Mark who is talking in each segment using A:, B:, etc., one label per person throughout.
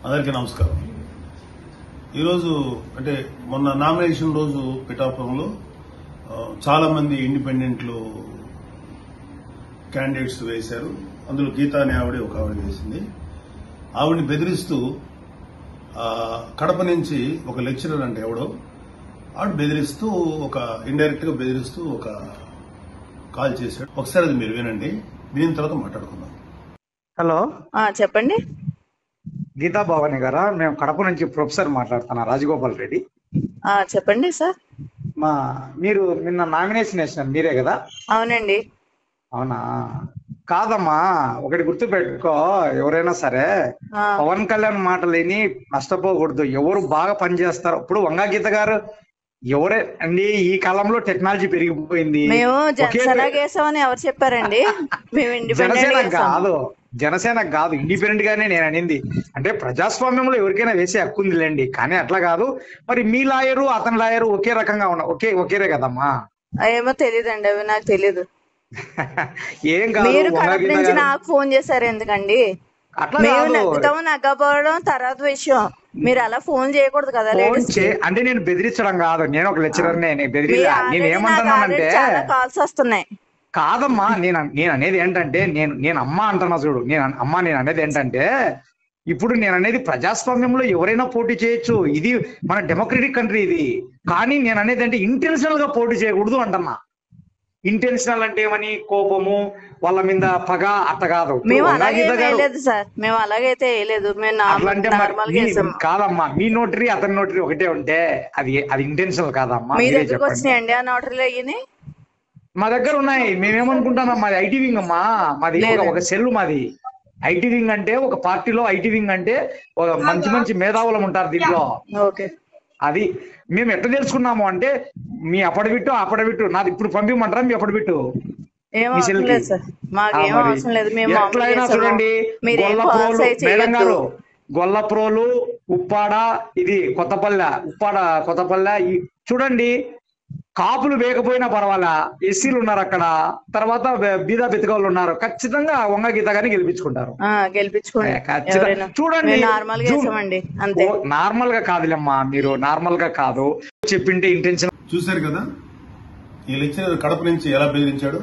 A: అందరికీ నమస్కారం. ఈరోజు అంటే మొన్న నామినేషన్ రోజు పిఠాపురంలో చాలా మంది ఇండిపెండెంట్లు క్యాండిడేట్స్ వేశారు. అందులో గీతా అనే ఒక ఆవిడ వేసింది. ఆవిడని బెదిరిస్తూ కడప నుంచి ఒక లెక్చరర్ అంటే ఎవడో ఆవిడ బెదిరిస్తూ ఇండైరెక్ట్ గా బెదిరిస్తూ ఒక కాల్ చేశాడు. ఒకసారి అది మీరు వినండి, దీని తర్వాత మాట్లాడుకుందాం.
B: హలో,
C: చెప్పండి.
B: గీతా భవాని గారా? మేము కడప నుంచి ప్రొఫెసర్ మాట్లాడుతున్నా, రాజగోపాల్ రెడ్డి.
C: చెప్పండి సార్.
B: మీరు నిన్న నామినేషన్ వేసినారు, మీరే కదా?
C: అవునండి.
B: అవునా? కాదమ్మా, ఒకటి గుర్తు పెట్టుకో, ఎవరైనా సరే పవన్ కళ్యాణ్ మాటలు విని నష్టపోకూడదు. ఎవరు బాగా పనిచేస్తారు, ఇప్పుడు వంగా గీత గారు ఎవరే అండి? ఈ కాలంలో టెక్నాలజీ పెరిగిపోయింది.
C: మేము జనసేన ఎవరు చెప్పారండి?
B: జనసేన కాదు, ఇండిపెండెంట్ గానే నేను అనింది. అంటే ప్రజాస్వామ్యంలో ఎవరికైనా వేసే హక్కు ఉందిలేండి, కానీ అట్లా కాదు. మరి మీ లాయరు అతని లాయరు ఒకే రకంగా ఒకేరే కదమ్మా?
C: ఏమో తెలియదండి, అవి నాకు తెలీదు.
B: ఏం కాదు.
C: మీరు కడప నుంచి నాకు ఫోన్ చేశారు ఎందుకండి? మేము నగ్గపోవడం తర్వాత విషయం. మీరు అలా ఫోన్ చేయకూడదు కదా.
B: అంటే నేను బెదిరించడం కాదు, నేను ఒక లెక్చరర్. నేను ఏమంటున్నానంటే
C: కాల్స్ వస్తున్నాయి.
B: కాదమ్మా, నేను అనేది ఏంటంటే నేను అమ్మ అంటున్నా చూడు. నేను అనేది ఏంటంటే, ఇప్పుడు నేను అనేది ప్రజాస్వామ్యంలో ఎవరైనా పోటీ చేయొచ్చు, ఇది మన డెమోక్రటిక్ కంట్రీ ఇది. కానీ నేను అనేది అంటే ఇంటెన్షనల్ గా పోటీ చేయకూడదు అంటున్నా. ఇంటెన్షనల్ అంటే ఏమని? కోపము, వాళ్ళ మీద పగ, అట్ట కాదు. కాదమ్మా, మీ నోటరీ అతని నోటరీ ఒకటే ఉంటే అది ఇంటెన్షనల్ కాదమ్మా. మా దగ్గర ఉన్నాయి. మేమేమనుకుంటున్నాం, మాది ఐటీ వింగ్ అమ్మా. మాది ఒక సెల్. మాది ఐటీ వింగ్ అంటే ఒక పార్టీలో ఐటీ వింగ్ అంటే ఒక మంచి మేధావులం ఉంటారు దీంట్లో. అది మేము ఎట్లా తెలుసుకున్నాము అంటే, మీ అప్పడబిట్టు నాది ఇప్పుడు పంపించమంటారా? మీ అప్పడబిట్టు ఎట్లయినా చూడండి. మేడం గారు, గొల్లప్రోలు, ఉప్పాడ, ఇది కొత్తపల్లె చూడండి. కాపులు వేయకపోయినా పర్వాలా, ఎస్సీలు ఉన్నారు అక్కడ, తర్వాత బీదా బెతకవాళ్ళు ఉన్నారు. ఖచ్చితంగా వంగ గీత గారిని గెలిపించుకుంటారు. చూడండి, నార్మల్ గా కాదులేమ్మా, మీరు నార్మల్ గా కాదు చెప్పింటే ఇంటెన్షన్.
A: చూశారు కదా ఈ లెక్చరర్ కడప నుంచి ఎలా బెదిరించాడు.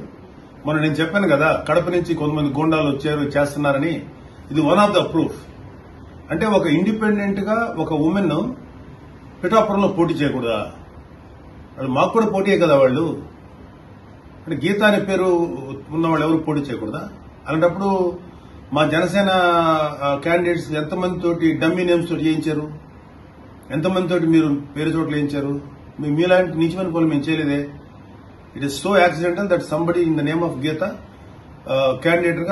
A: మొన్న నేను చెప్పాను కదా, కడప నుంచి కొంతమంది గూండాలు వచ్చారు చేస్తున్నారని. ఇది వన్ ఆఫ్ ద ప్రూఫ్. అంటే ఒక ఇండిపెండెంట్ గా ఒక ఉమెన్ పిఠాపురంలో పోటీ చేయకూడదా? మాకు కూడా పోటీయే కదా వాళ్ళు. అంటే గీత అనే పేరు ఉన్నవాళ్ళు ఎవరు పోటీ చేయకూడదా? అలాంటప్పుడు మా జనసేన క్యాండిడేట్స్ ఎంతమంది తోటి డమ్మీ నేమ్స్ తోటి చేయించారు, ఎంతమంది తోటి మీరు పేరు చోట్ల వేయించారు? మీలాంటి నీచమైన పనులు మేము చేయలేదే. It is so accidental that somebody in the name of Geeta candidate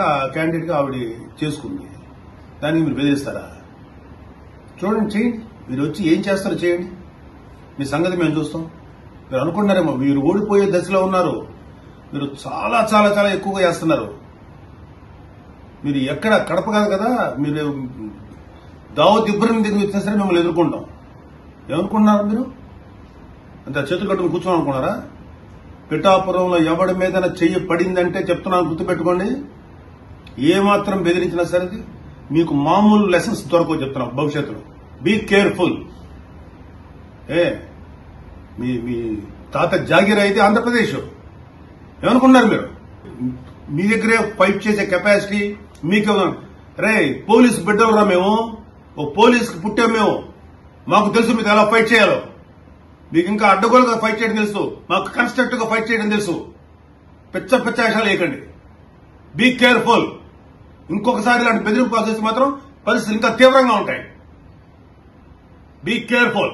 A: గా ఆవిడ చేసుకుంది. దానికి మీరు బెదిరిస్తారా? చూడండి, చేయండి. మీరు వచ్చి ఏం చేస్తారో చేయండి. మీ సంగతి మేము చూస్తాం. మీరు అనుకుంటున్నారేమో మీరు ఓడిపోయే దశలో ఉన్నారు. మీరు చాలా చాలా చాలా ఎక్కువగా చేస్తున్నారు. మీరు ఎక్కడ కడప కాదు కదా, మీరు దావత్ ఇబ్బంది దగ్గర వచ్చినా సరే మిమ్మల్ని ఎదుర్కొంటాం. ఏమనుకుంటున్నారు మీరు? అంత చేతులు కట్టుకుని కూర్చోని అనుకున్నారా? పిఠాపురంలో ఎవడి మీద చెయ్యి పడిందంటే చెప్తున్నాను, గుర్తుపెట్టుకోండి. ఏమాత్రం బెదిరించినా సరే మీకు మామూలు లెసన్స్ దొరకవు చెప్తున్నాం భవిష్యత్తులో. Be careful. మీ తాత జాగీర్ అయితే ఆంధ్రప్రదేశ్. ఏమనుకున్నారు మీరు? మీ దగ్గరే ఫైట్ చేసే కెపాసిటీ మీకే. రే పోలీసు బిడ్డలరా మేము, ఓ పోలీసుకి పుట్టాం మేము. మాకు తెలుసు మీకు ఎలా ఫైట్ చేయాలో. మీకు ఇంకా అడ్డగోలుగా ఫైట్ చేయడం తెలుసు, మాకు కన్స్ట్రక్టివ్ గా ఫైట్ చేయడం తెలుసు. పిచ్చ వేషాలు వేయకండి. Be careful. ఇంకొకసారి ఇలాంటి బెదిరింపు చేస్తే మాత్రం పరిస్థితులు ఇంకా తీవ్రంగా ఉంటాయి. Be careful.